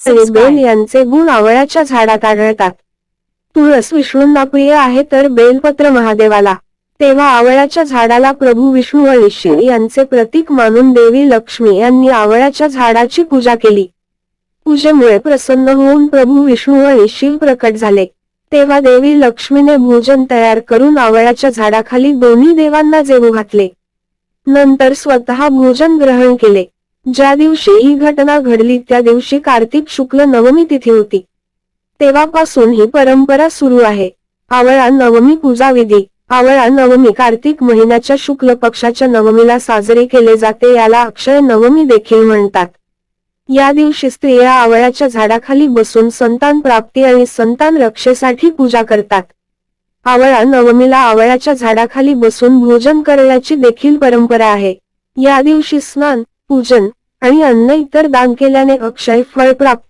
Bell यांचे गुण आवळ्याच्या झाडात आढळतात. तुळस विष्णूंना प्रिय आहे तर बेलपत्र महादेवाला. तेव्हा आवळ्याच्या झाडाला प्रभू विष्णू आणि शिव यांचे प्रतीक मानून देवी लक्ष्मी यांनी आवळ्याच्या झाडाची पूजा केली. पूजेमुळे प्रसन्न होऊन प्रभू विष्णू आणि शिव प्रकट झाले. तेव्हा देवी लक्ष्मीने भोजन तयार करून आवळ्याच्या झाडाखाली दोन्ही देवांना जेवू घातले. नंतर स्वतः भोजन ग्रहण केले. ज्या दिवशी ही घटना घडली त्या दिवशी कार्तिक शुक्ल नवमी तिथी होती. तेव्हापासून ही परंपरा सुरू आहे. आवळा नवमी पूजा विधी. आवळा नवमी कार्तिक महिन्याच्या शुक्ल पक्षाच्या नवमीला साजरे केले जाते. याला अक्षय नवमी देखील म्हणतात. या दिवशी स्त्रिया आवळ्याच्या झाडाखाली बसून संतान प्राप्ती आणि संतान रक्षेसाठी पूजा करतात. आवळा नवमीला आवळ्याच्या झाडाखाली बसून भोजन करण्याची देखील परंपरा आहे. या दिवशी स्नान, पूजन आणि अन्न इतर दान केल्याने अक्षय फळ प्राप्ती